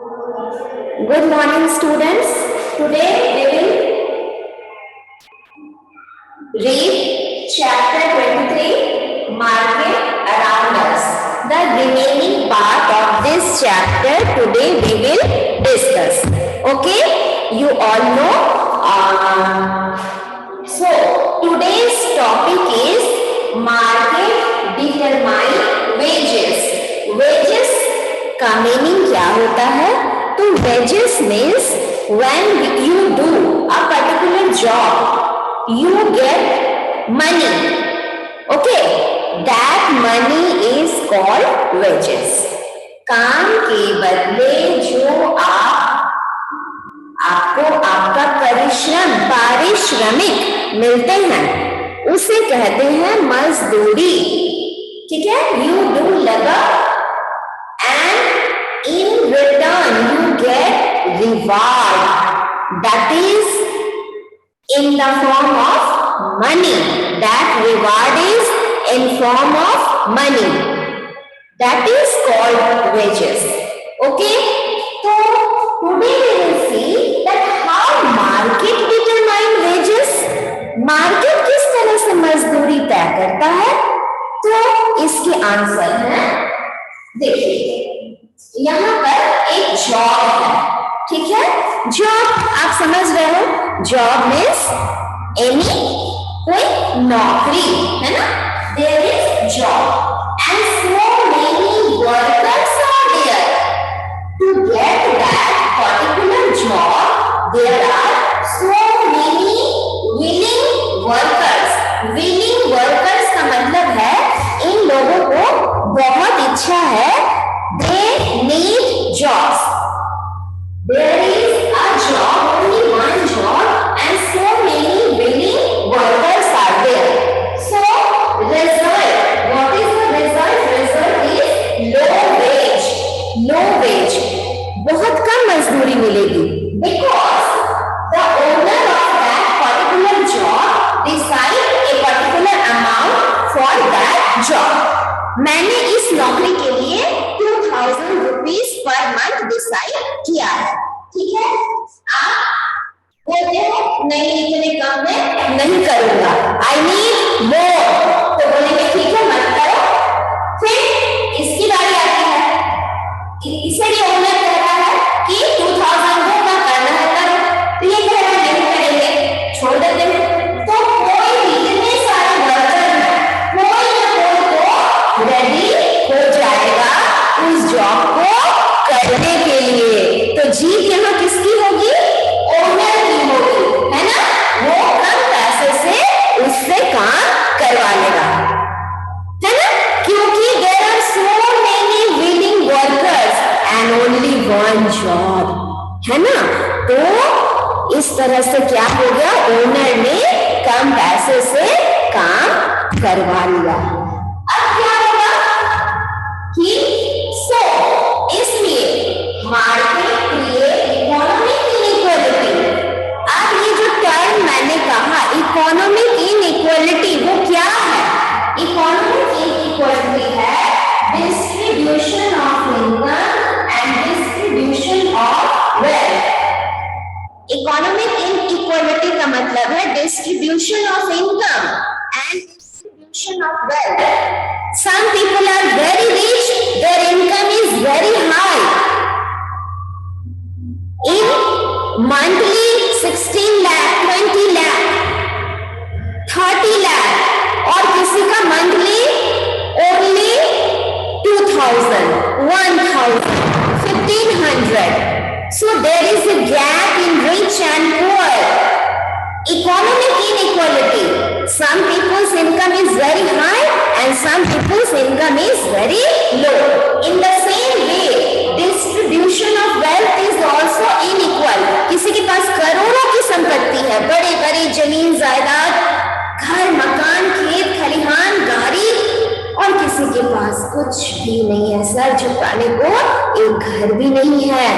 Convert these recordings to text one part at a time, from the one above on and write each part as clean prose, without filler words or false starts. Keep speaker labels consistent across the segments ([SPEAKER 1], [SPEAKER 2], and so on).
[SPEAKER 1] Good morning, students. Today we will read chapter 23, Market Around Us. The remaining part of this chapter today we will discuss. Okay, you all know. So today's topic is market determine wages. Wages का meaning क्या होता है? तो wages means when you do a particular job, you get money. Okay, that money is called wages. काम के बदले जो आपको आपका पारिश्रमिक मिलते हैं उसे कहते हैं मजदूरी. ठीक है, you do labor and in return you get reward, that is in the form of money. That reward is in form of money, that is called wages. Okay, so today we will see that how market determine wages. Market किस तरह से मजदूरी तय करता है? तो इसके answer है, देखिए यहाँ पर एक जॉब है. ठीक है, जॉब आप समझ रहे हो, जॉब मीन्स एनी कोई नौकरी है ना. There is job and so many workers are there to get that particular job. There are so many willing workers. Willing workers का मतलब है इन लोगों को बहुत इच्छा है. They need jobs. There is a job, only one job, and so many willing workers are there. So, result. What is the result? Result is low wage. Low wage. बहुत कम मजदूरी मिलेगी. Because the owner of that particular job decide a particular amount for that job. मैंने इस नौकरी के लिए 2000 rupees per month decide किया है. ठीक है, आप बोलते हो नहीं इतने कम में नहीं करूंगा, आई नीड मोर, तो बोलेंगे ठीक है मत करो. फिर इसकी बारी आती है, इसे भी ओनर कहता है कि 2000 होगा, करना है करो. तो ये कह रहा है नहीं करेंगे, छोड़ देते हैं. तो कोई इतने सारे वर्कर हैं, कोई ना कोई तो रेडी हो जाएगा उस जॉब को करने के लिए. तो जीत यहाँ किसकी होगी? ओनर की होगी, है ना. वो कम पैसे से उससे काम करवा लेगा, है ना, क्योंकि there are so many willing workers and only one job, है ना. तो इस तरह से क्या हो गया, ओनर ने कम पैसे से काम करवा लिया. अब क्या होगा कि सो इसलिए मार्केट क्रिएट इकोनॉमिक इनइक्वालिटी. अब ये जो टर्म मैंने कहा इकोनॉमिक इनइक्वालिटी, वो क्या है? इकोनॉमिक इनइक्वालिटी है distribution of income and distribution of wealth. Economic inequality का मतलब है distribution of income and distribution of wealth. Some people are very rich, their income is very high. In monthly 16 lakh, 20 lakh, 30 lakh, और किसी का monthly only 2000, 1000, 1500. So there is a gap in rich and poor. Economic inequality. Some people's income is very high and some people's income is very low. In the same way, distribution of wealth is also unequal. किसी के पास करोड़ों की संपत्ति है, बड़े बड़े जमीन जायदाद, घर मकान खेत खलिहान गाड़ी, और किसी के पास कुछ भी नहीं है, सर झुकाने को एक घर भी नहीं है.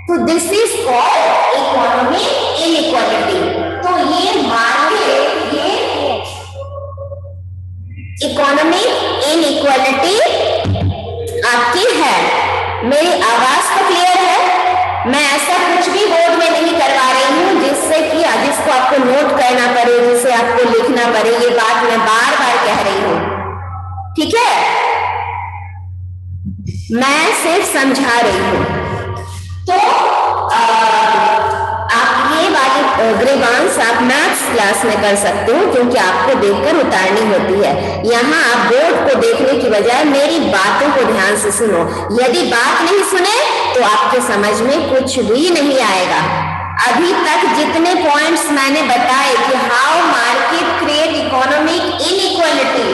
[SPEAKER 1] तो this is called economic inequality. तो ये मार्केट, ये इकोनॉमिक इनइक्वालिटी आपकी है. मेरी आवाज तो क्लियर है? मैं ऐसा कुछ भी बोर्ड में नहीं करवा रही हूँ जिसको आपको नोट करना पड़े, जिसे आपको लिखना पड़े। ये बात मैं बार बार कह रही हूँ, ठीक है? मैं सिर्फ समझा रही हूँ। तो आप ये वाली ग्रीवांस आप मैथ्स क्लास में कर सकते हो, क्योंकि आपको देखकर उतारनी होती है। यहाँ आप बोर्ड को देखने की बजाय मेरी बातों को ध्यान से सुनो। यदि बात नहीं सुने तो आपके समझ में कुछ भी नहीं आएगा। अभी तक जितने पॉइंट्स मैंने बताए कि how market create economic inequality,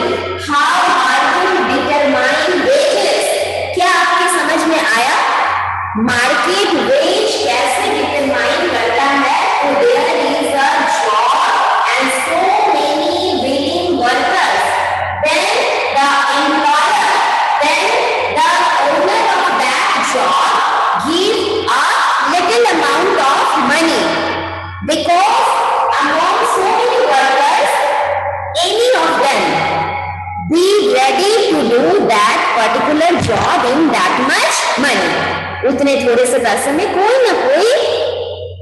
[SPEAKER 1] how market determine wages, क्या आपके समझ में आया? मार्केट वेज कैसे डिटरमाइन करता है? तो there is a job and so many willing workers, then the employer, then the owner of that job give a little amount of money, because among so many workers, any of them be ready to do that particular job in that much money. उतने थोड़े से पैसे में कोई ना कोई,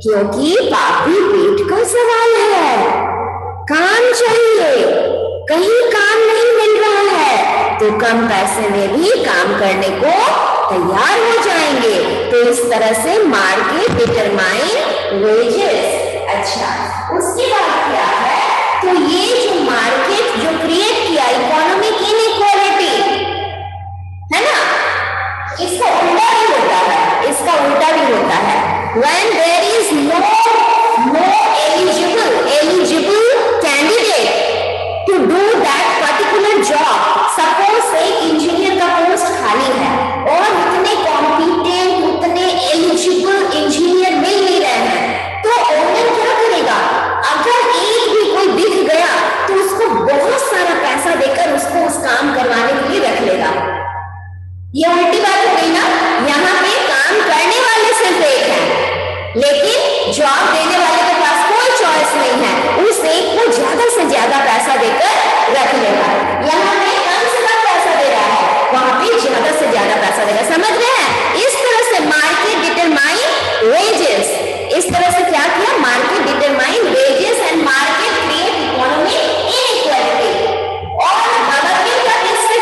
[SPEAKER 1] क्योंकि पापी पेट का सवाल है, काम चाहिए, कहीं काम नहीं मिल रहा है तो कम पैसे में भी काम करने को तैयार हो जाएंगे। तो इस तरह से मार्केट डिटरमाइन वेजेस। अच्छा, उसके बाद क्या है? तो ये जो मार्केट जो क्रिएट किया इकोनॉमिक इनइक्वालिटी है ना, इसका उल्टा भी होता है, इसका उल्टा भी होता है। When there is no eligible candidate to do that particular job, suppose एक इंजीनियर का पोस्ट खाली है और उतने कॉम्पिटेंट, उतने एलिजिबल इंजीनियर मिल नहीं रहे हैं, तो ओनर क्या करेगा? अगर एक भी कोई दिख गया तो उसको बहुत सारा पैसा देकर उसको उस काम करवाने के लिए रख लेगा। ये उल्टी बात हो गई ना। यहाँ पे काम करने वाले सिर्फ एक है, लेकिन जॉब देने वाले के पास कोई चॉइस नहीं है, उस एक को ज्यादा से ज्यादा पैसा देकर रख लेगा। यहाँ पे कम से कम पैसा दे रहा है, वहां पे ज्यादा से ज्यादा पैसा देगा। समझ रहे हैं? इस तरह से मार्केट डिटरमाइन वेजेस, इस तरह से क्या किया? Market determine wages and market create economic inequality. और गवर्नमेंट का इससे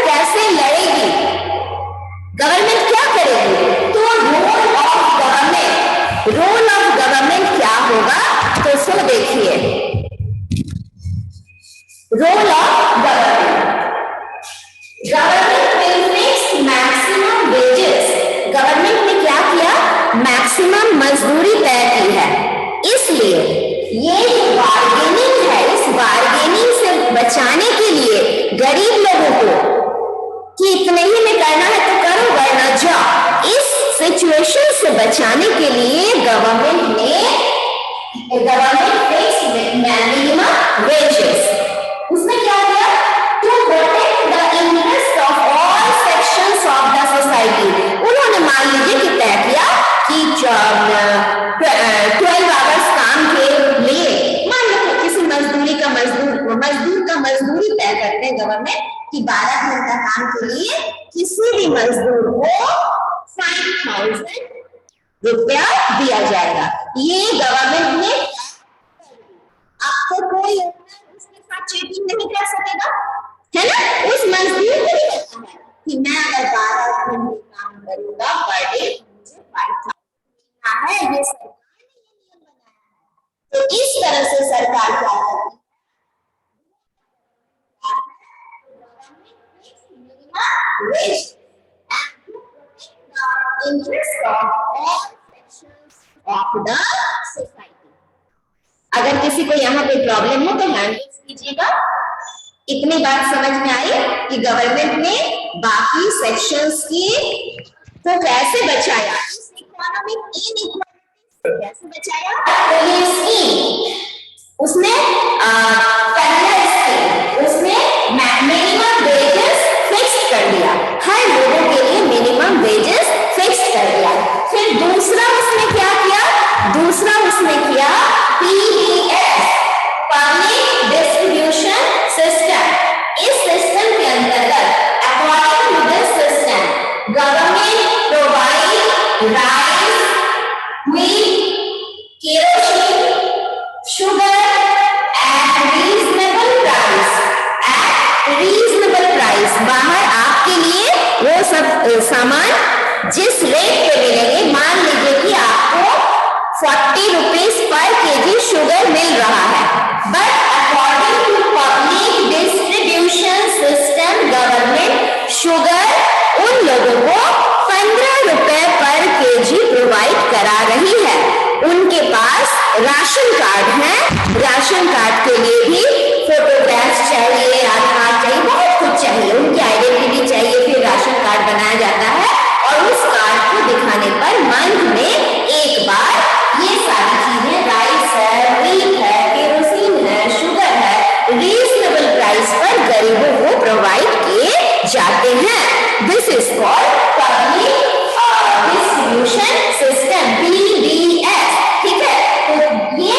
[SPEAKER 1] कैसे लड़ेगी? गवर्नमेंट क्या करेगी? तो रोल ऑफ गवर्नमेंट क्या होगा? तो सो देखिए, role of government will fix maximum wages. Government ने क्या किया? मैक्सिमम मजदूरी तय की है। इसलिए ये जो बार्गेनिंग है, इस बार्गेनिंग से बचाने के लिए गरीब लोगों को कि इतने ही में करना है तो करो, वरना जाओ, इस सिचुएशन से बचाने के लिए गवर्नमेंट फिक्स मिनिमम वेजेस। उसने क्या किया? To protect the interest of all sections of the society. उन्होंने मान लीजिए कि तय किया कि 12 आवर्स काम के लिए, मान लो किसी मजदूर का मजदूरी तय करते हैं गवर्नमेंट कि 12 घंटा काम के लिए किसी भी मजदूर को 5,000 रुपया दिया जाएगा। ये गवर्नमेंट ने, आपको कोई उसके साथ चीटिंग नहीं कर सकेगा, है ना? उस मजदूर को भी पता है कि मैं अगर 12 घंटे काम करूंगा पर डे मुझे 5,000 है। ये सरकार ने ये नियम बनाया है। तो इस तरह से सरकार क्या करती है? Wage and to protect the interest of all sections of the society. अगर किसी को यहाँ पे प्रॉब्लम हो तो हैंड रेज कीजिएगा। इतनी बात समझ में आई कि गवर्नमेंट ने बाकी सेक्शंस की को कैसे बचाया, इस इकोनॉमिक इनइक्वालिटी से कैसे बचाया। तो ये स्कीम उसने पहला स्कीम उसने मिनिमम वेजेस फिक्स कर दिया, हर लोगों के लिए मिनिमम वेजेस फिक्स कर दिया। फिर दूसरा उसने क्या किया? दूसरा उसने किया PDS, पब्लिक डिस्ट्रीब्यूशन सिस्टम। इस सिस्टम के अंतर्गत according to this system government provide rice वो सब सामान जिस रेट पे मिलेंगे, मान लीजिए कि आपको 40 रुपीज पर केजी शुगर मिल रहा है, but according to public distribution system government sugar उन लोगों को 15 रुपए पर केजी प्रोवाइड करा रही है। उनके पास राशन कार्ड है, राशन कार्ड के लिए भी फोटोग्राफ्स चाहिए, आधार चाहिए, बहुत कुछ चाहिए, उनकी आइडेंटिटी चाहिए, फिर राशन कार्ड बनाया जाता है और उस कार्ड को दिखाने पर मंथ में एक बार ये सारी चीजें, राइस है, व्हीट है, केरोसिन है, शुगर है, रीजनेबल प्राइस पर गरीबों को प्रोवाइड किए जाते हैं। This is called public distribution system, PDS। ठीक है, तो ये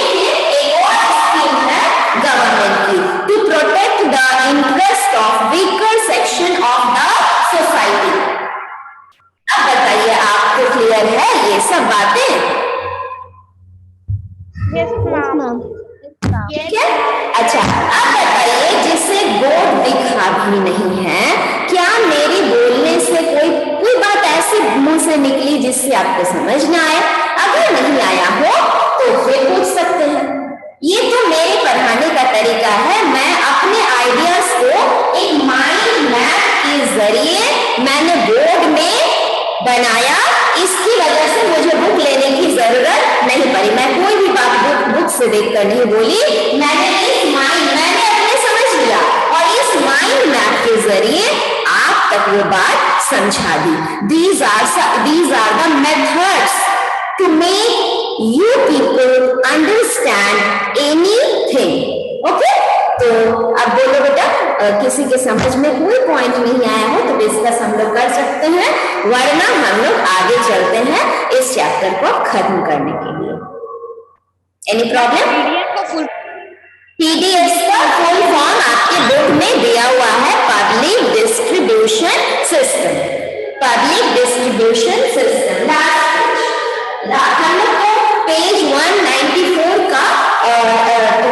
[SPEAKER 1] एक और स्कीम है गवर्नमेंट की to protect the interest of weaker section of the society. अब बताइए, आपको क्लियर है ये सब बातें? ठीक है, अच्छा अब बताइए, जिसे बोर्ड दिखा भी नहीं है, क्या मेरी बोलने से कोई बात ऐसी मुंह से निकली जिससे आपको समझ ना आए? अगर नहीं आया हो तो फिर पूछ सकते हैं। ये तो मेरे पढ़ाने का तरीका है, मैं अपने आइडियाज को एक माइंड मैप के जरिए मैंने बोर्ड में बनाया, इसकी वजह से मुझे बुक लेने की जरूरत नहीं पड़ी। मैं कोई भी बात बुक से देखकर नहीं बोली, मैंने अपने समझ लिया और इस माइंड मैप के जरिए आप तक वो बात समझा दी। These are the methods to make you people understand anything. Okay? तो अब बोलो बेटा, किसी के समझ में कोई पॉइंट नहीं आया हो तो डिस्कस हम लोग कर सकते हैं, वरना हम लोग आगे चलते हैं इस चैप्टर को खत्म करने के लिए। Any problem? पीडीएस का फुल फॉर्म आपके बुक में दिया हुआ है, public distribution system. Public distribution system हम लोग को पेज 194 का,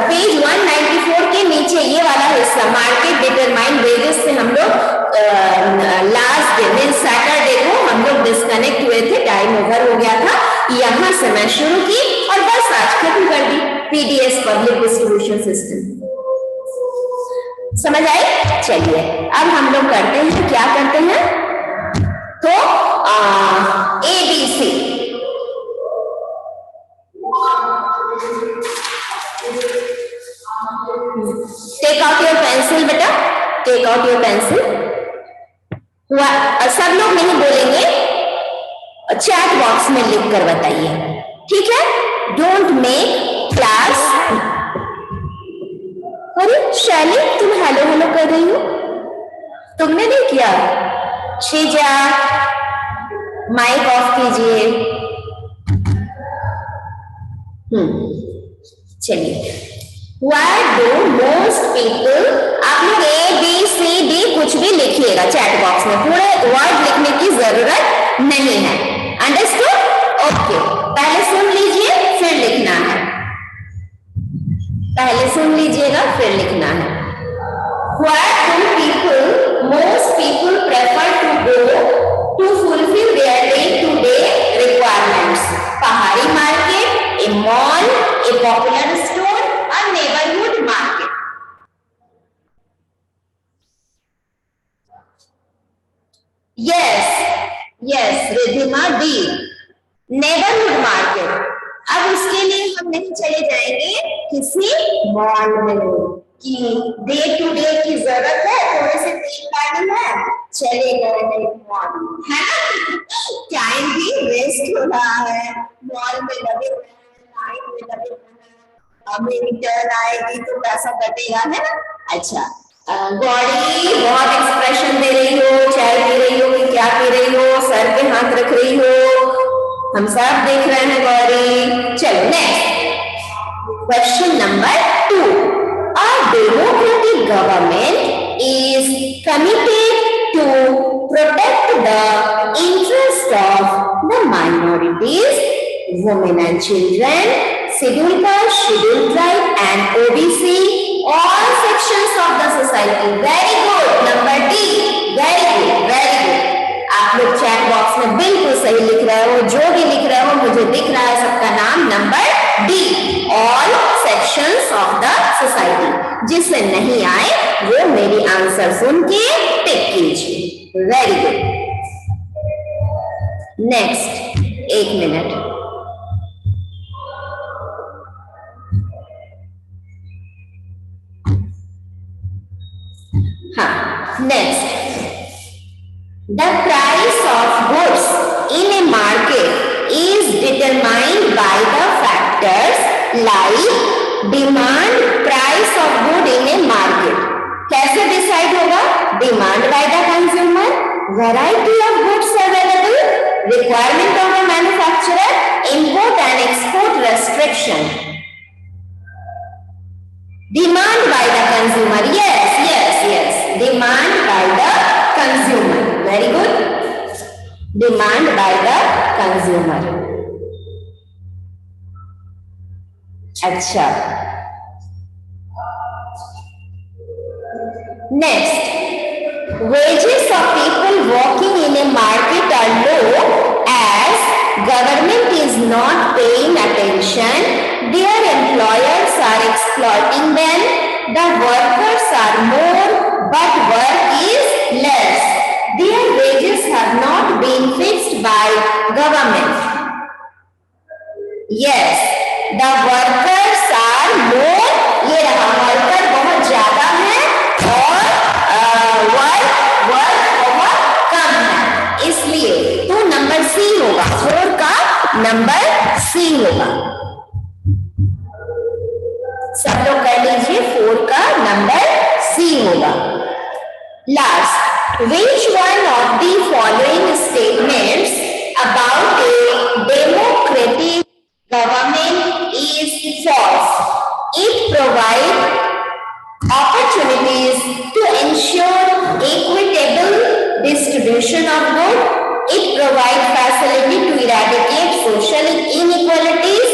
[SPEAKER 1] पेज 194 के नीचे ये वाला हिस्सा, मार्केट डिटरमाइंड वेजेस से हम लोग लास्ट दिन सैटरडे को हम लोग डिस्कनेक्ट हुए थे, टाइम ओवर हो गया था। यहां से मैं शुरू की और बस आज खत्म कर दी पीडीएस, पब्लिक डिस्ट्रीब्यूशन सिस्टम। समझ आई? चलिए अब हम लोग करते हैं, क्या करते हैं, तो ABC। Take out your pencil बेटा, टेक आउट योर पेंसिल। सब लोग नहीं बोलेंगे, चैट बॉक्स में लिख कर बताइए, ठीक है? Don't make class. अरे शैली, तुम हेलो हेलो कर रही हो, तुमने नहीं किया? श्रीजा, माइक ऑफ कीजिए। चलिए, Why do most people, आप लोग ABCD कुछ भी लिखिएगा चैट बॉक्स में, पूरे वर्ड लिखने की जरूरत नहीं है। अंडरस्टूड? ओके, पहले सुन लीजिए फिर लिखना है, पहले सुन लीजिएगा फिर लिखना है। Why do most people prefer to go to fulfill their day-to-day requirements? पहाड़ी market, a mall, a popular store, a neighborhood market. Yes, Ridhima the, neighbourhood market. अब उसके लिए हम नहीं चले जाएंगे किसी मॉल में कि डे टू डे की जरूरत है, थोड़े से तेल पानी है, चले गए मॉल, है ना? टाइम भी वेस्ट हो रहा है, मॉल में लगे हुए हैं, लाइन में लगे हुए हैं, अब रिटर्न आएगी तो पैसा कटेगा, है ना? अच्छा, गौरी बहुत एक्सप्रेशन दे रही हो, चाय पी रही हो कि क्या पी रही हो, सर पे हाथ रख रही हो, हम सब देख रहे हैं गौरी। चलो next question number 2। A democratic government is committed to protect the interest of the minorities, women and children, scheduled caste, scheduled tribe and OBC, all sections of the society. Very good. Number D. Very good. Very good. सही लिख रहे हो, जो भी लिख रहे हो मुझे दिख रहा है सबका नाम number D, all sections of the society. जिसे नहीं आए वो मेरी आंसर सुन के टिक कीजिए। Very good. Next, 1 minute. हाँ, next, the price of goods in a market is determined by the factors like demand, price of good in a market. कैसे decide होगा? Demand by the consumer, variety of goods available, requirement of the manufacturer, import and export restriction. Demand by the consumer, yes yes yes, demand by the consumer, very good, demand by the consumer. अच्छा, next, wages of people working in a market are low as government is not paying attention, their employers are exploiting them, the workers are more but work is less, their wages have not been fixed by government. Yes, the workers are more, ये रहा, worker बहुत ज्यादा है और work बहुत कम है, इसलिए तो नंबर सी होगा, 4 का नंबर सी होगा। सब लोग कर लीजिए, 4 का नंबर सी होगा। Last, which one of the following statements about a democratic government is false? It provides opportunities to ensure equitable distribution of goods. It provides facility to eradicate social inequalities.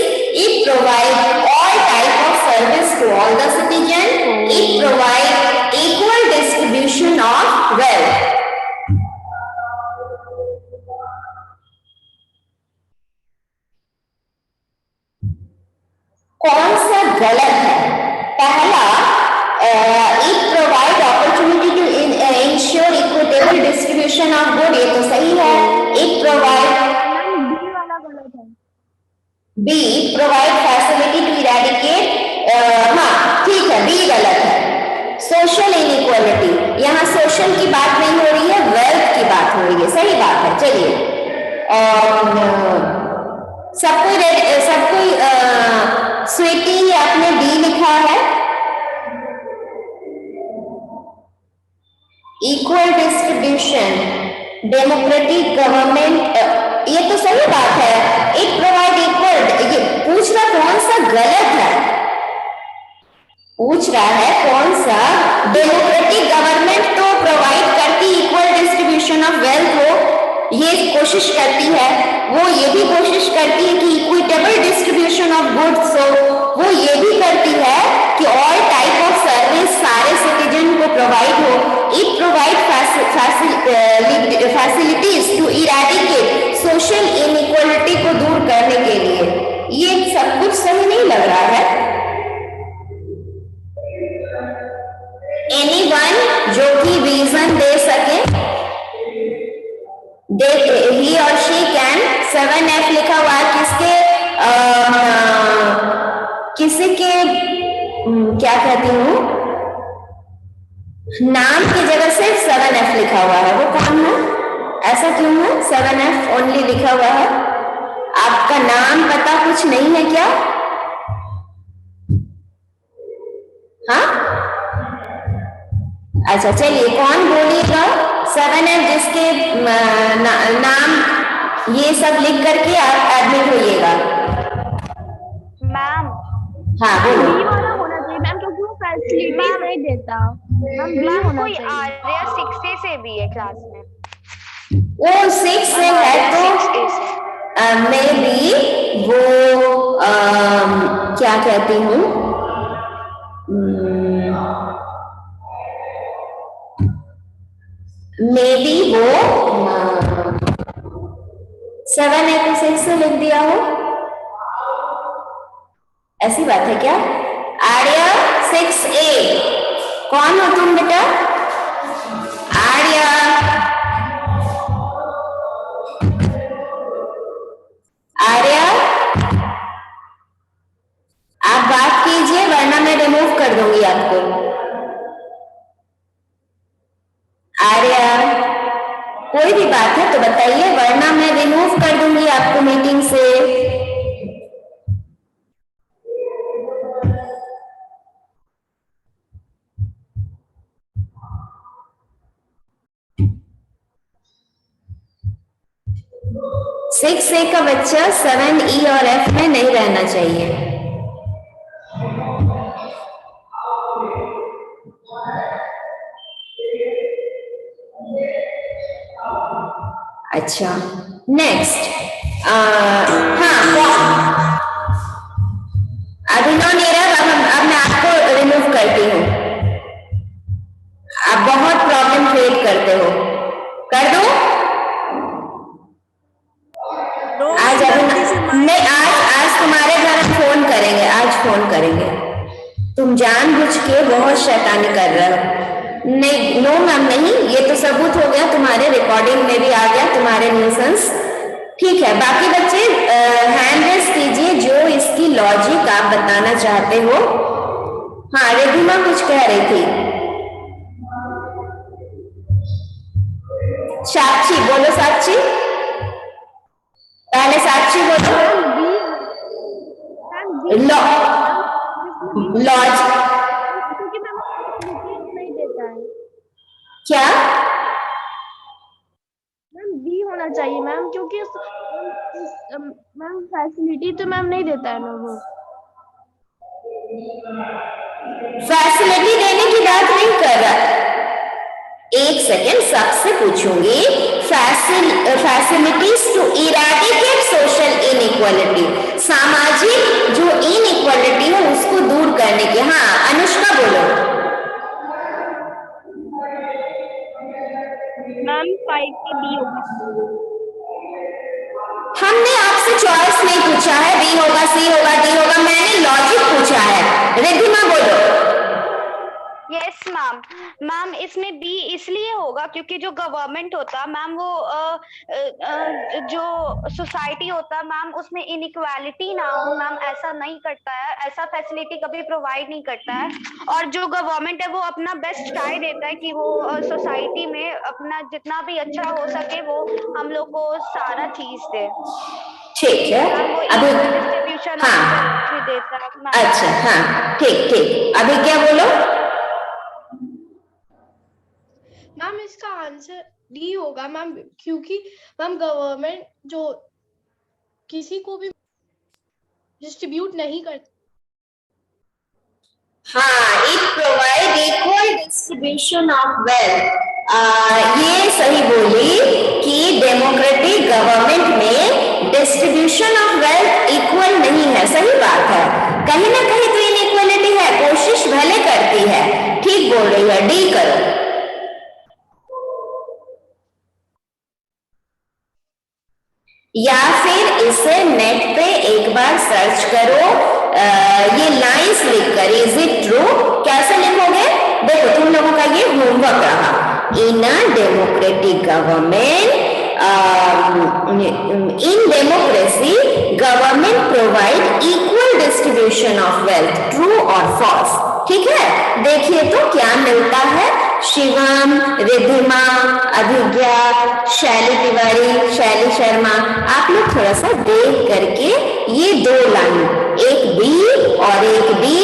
[SPEAKER 1] It provides all type of service to all the citizens. It provides equal distribution of wealth. कौन सा गलत है? पहला, it provide opportunity to ensure equitable distribution of good, ये तो सही है। It provide, B वाला गलत है। B, provide facility to eradicate, हाँ ठीक है, बी गलत है। सोशल इनइक्वालिटी, यहाँ सोशल की बात नहीं हो रही है, वेल्थ की बात हो रही है, सही बात है। चलिए, सबको स्वीटी आपने डी लिखा है, इक्वल डिस्ट्रीब्यूशन, डेमोक्रेटिक गवर्नमेंट, ये तो सही बात है। इट प्रोवाइड इक्वल, ये पूछ रहा कौन सा गलत है, पूछ रहा है कौन सा। डेमोक्रेटिक गवर्नमेंट तो प्रोवाइड करती इक्वल डिस्ट्रीब्यूशन ऑफ वेल्थ हो, ये कोशिश करती है, वो ये भी कोशिश करती है कि इक्विटेबल डिस्ट्रीब्यूशन ऑफ गुड्स हो, वो ये भी करती है कि ऑल टाइप ऑफ सर्विस सारे सिटीजन को प्रोवाइड हो। It provide facilities to eradicate social inequality को दूर करने के लिए। ये सब कुछ सही नहीं लग रहा है। एनीवन जो कि रीजन दे सके, he or she can, 7F लिखा हुआ है, किसी के क्या कहती हूँ, नाम की जगह सिर्फ 7F लिखा हुआ है, वो कौन है? ऐसा क्यों है? 7F ओनली लिखा हुआ है, आपका नाम पता कुछ नहीं है क्या? हाँ, अच्छा चलिए, कौन बोलिएगा 7F जिसके नाम ये सब लिख करके आप एडमिट होइएगा।
[SPEAKER 2] मैम,
[SPEAKER 1] हाँ बोलो।
[SPEAKER 2] बी वाला होना चाहिए मैम, क्योंकि वो फैसिलिटीज नहीं देता। मैम कोई आर्या 6A से भी है क्लास में।
[SPEAKER 1] वो 6 से है तो मे बी वो क्या कहती हूँ, मे बी वो 7A को 6 से लिख दिया हो, ऐसी बात है क्या? आर्या 6A, कौन हो तुम बेटा? आर्या, आर्या आप बात कीजिए वरना मैं रिमूव कर दूंगी आपको। आर्या कोई भी बात है तो बताइए वरना मैं रिमूव कर दूंगी आपको मीटिंग से। सिक्स ए का बच्चा 7E और F में नहीं रहना चाहिए। अच्छा नेक्स्ट, हाँ अभिनव नीरव, अब मैं आपको रिमूव करती हूँ, आप बहुत प्रॉब्लम क्रिएट करते हो, कर दो। आज नहीं, आज तुम्हारे घर फोन करेंगे, आज फोन करेंगे। तुम जानबूझ के बहुत शैतानी कर रहे हो। नहीं, नो मैम नहीं, ये तो सबूत हो गया, तुम्हारे रिकॉर्डिंग में भी आ गया तुम्हारे न्यूसेंस। ठीक है, बाकी बच्चे हैंड रेस कीजिए जो इसकी लॉजिक आप बताना चाहते हो। हाँ रिधिमा कुछ कह रही थी। साक्षी बोलो, साक्षी पहले साक्षी बोलो। लॉज क्या
[SPEAKER 2] मैम बी होना चाहिए मैम, क्योंकि मैम फैसिलिटी तो मैम नहीं देता है ना वो।
[SPEAKER 1] फैसिलिटी देने की बात नहीं कर रहा, एक सेकेंड सबसे पूछूंगी। Facilities to eradicate social inequality, सामाजिक जो इनइक्वालिटी है उसको दूर करने के। हाँ अनुष्का बोलो।
[SPEAKER 2] मैम 5 बी होगा।
[SPEAKER 1] हमने आपसे चॉइस नहीं पूछा है, बी होगा, सी होगा, डी होगा, मैंने लॉजिक पूछा है। रिधिमा बोलो।
[SPEAKER 2] यस मैम, मैम इसमें बी इसलिए होगा क्योंकि जो गवर्नमेंट होता है मैम वो जो सोसाइटी होता है मैम उसमें इनइक्वालिटी ना हो मैम, ऐसा नहीं करता है, ऐसा फैसिलिटी कभी प्रोवाइड नहीं करता है। और जो गवर्नमेंट है वो अपना बेस्ट ट्राई देता है कि वो सोसाइटी में अपना जितना भी अच्छा हो सके वो हम लोग को सारा चीज दे।
[SPEAKER 1] ठीक है, अभी
[SPEAKER 2] डिस्ट्रीब्यूशन
[SPEAKER 1] हाँ
[SPEAKER 2] देता है।
[SPEAKER 1] अच्छा हाँ ठीक ठीक, अभी क्या बोलो?
[SPEAKER 3] मैम इसका आंसर डी होगा मैम, क्योंकि मैम गवर्नमेंट जो किसी को भी डिस्ट्रीब्यूट नहीं करती।
[SPEAKER 1] हाँ, it provide equal distribution of wealth. ये सही बोली कि डेमोक्रेटिक गवर्नमेंट में डिस्ट्रीब्यूशन ऑफ वेल्थ इक्वल नहीं है, सही बात है, कहीं ना कहीं तो इनइक्वालिटी है, कोशिश भले करती है, ठीक बोल रही है, डी करो। या फिर इसे नेट पे एक बार सर्च करो, ये लाइंस लिखकर इज इट ट्रू कैसे लिखोगे? देखो तुम लोगों का ये होमवर्क रहा। In a democratic government, in democracy government provide equal distribution of wealth, true और फॉल्स। ठीक है, देखिए तो क्या मिलता है। शिवम, रिधिमा, अभिज्ञा, शैली तिवारी, शैली शर्मा, आप लोग थोड़ा सा देख करके ये दो लाइन, एक बी और एक डी,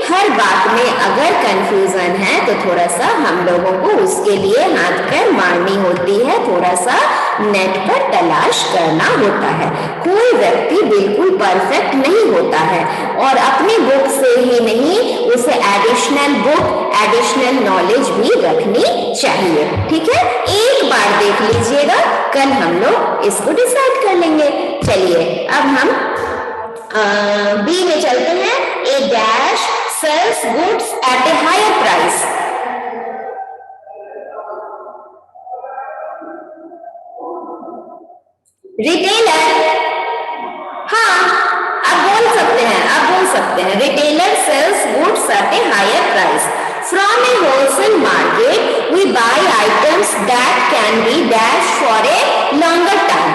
[SPEAKER 1] हर बात में अगर कंफ्यूजन है तो थोड़ा सा हम लोगों को उसके लिए हाथ पैर मारनी होती है, थोड़ा सा नेट पर तलाश करना होता है। कोई व्यक्ति बिल्कुल परफेक्ट नहीं होता है और अपनी बुक से ही नहीं, उसे एडिशनल बुक, एडिशनल नॉलेज भी रखनी चाहिए। ठीक है, एक बार देख लीजिएगा, कल हम लोग इसको डिसाइड कर लेंगे। चलिए अब हम बी में चलते हैं। A dash sells goods at a higher price. Retailer, हाँ आप बोल सकते हैं retailer sells goods at a higher price from a wholesale market we buy items that can be dash for a longer time.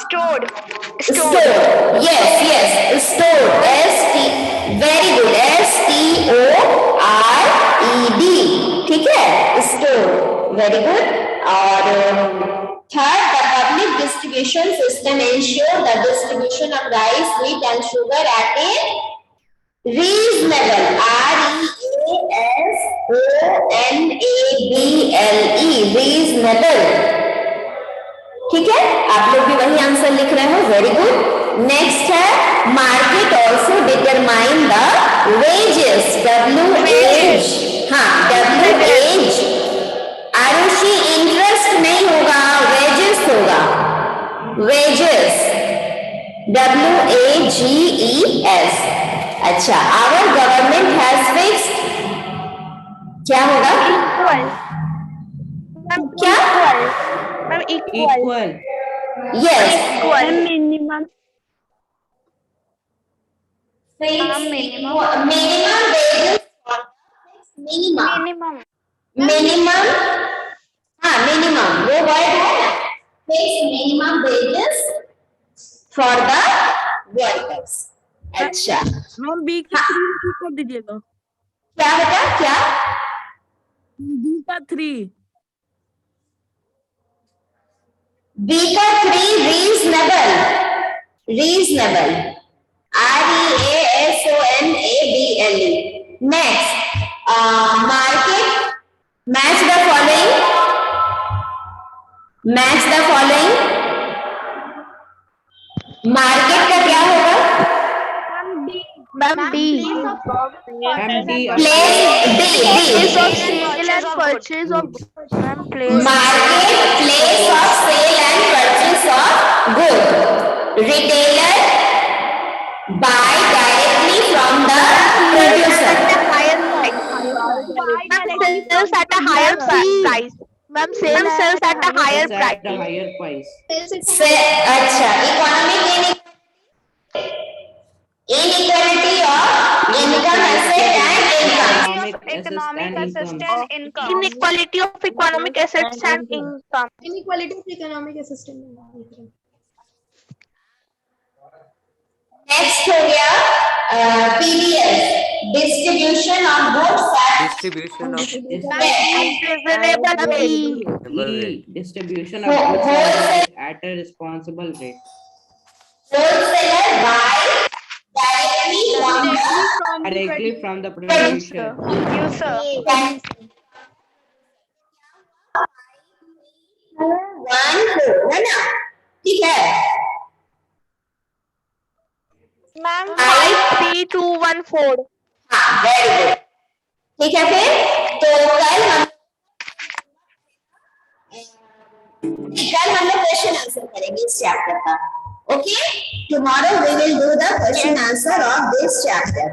[SPEAKER 2] Stored.
[SPEAKER 1] Stored. Yes. Stored. Very good. STORED. ठीक है. Stored. Very good. और third, the public distribution system ensure the distribution of rice, wheat, and sugar at a reasonable. REASONABLE. Reasonable. ठीक है, आप लोग भी वही answer लिख रहे हो. Very good. नेक्स्ट है market also determine the wages. WH. हाँ, WH. आरुषि इंटरेस्ट नहीं होगा, वेजेस होगा. वेजेस. WAGES. अच्छा, आवर गवर्नमेंट हैज फिक्स्ड. क्या होगा? क्या?
[SPEAKER 4] Equal.
[SPEAKER 1] Yes.
[SPEAKER 2] Minimum.
[SPEAKER 1] Minimum wages. Minimum. हाँ, minimum वो वर्ड है ना. Fixed minimum wages for the workers. अच्छा.
[SPEAKER 4] मैम बी की 3 कर दीजिएगा.
[SPEAKER 1] क्या बेटा? क्या?
[SPEAKER 4] बी का 3.
[SPEAKER 1] B का 3 reasonable. REASONABLE. Next, market. Match the following. Market का क्या होगा?
[SPEAKER 3] Ma'am, D.
[SPEAKER 1] Place
[SPEAKER 3] of sale and purchase of place.
[SPEAKER 1] Market, place of sale and purchase of good. Retailer buy directly from the producer.
[SPEAKER 3] Sells at a higher price. Ma'am, sells at a higher price.
[SPEAKER 1] अच्छा, inequality of income, asset and income.
[SPEAKER 2] Economic assist and income.
[SPEAKER 3] Inequality of economic assets and income. Inequality of economic assets and income.
[SPEAKER 1] Next हो गया PBS, distribution of goods at
[SPEAKER 5] Distribution of
[SPEAKER 3] Reasonable
[SPEAKER 4] E. Distribution of goods at a responsible rate.
[SPEAKER 1] wholesaler buy
[SPEAKER 4] Directly from the producer.
[SPEAKER 2] User.
[SPEAKER 1] 1 4 है ना. ठीक है.
[SPEAKER 3] Ma'am, 5 3 2 1 4.
[SPEAKER 1] हाँ, very good. ठीक है, फिर तो कल हम लोग क्वेश्चन आंसर करेंगे इस चैप्टर का. Okay, tomorrow we will do the question answer of this chapter.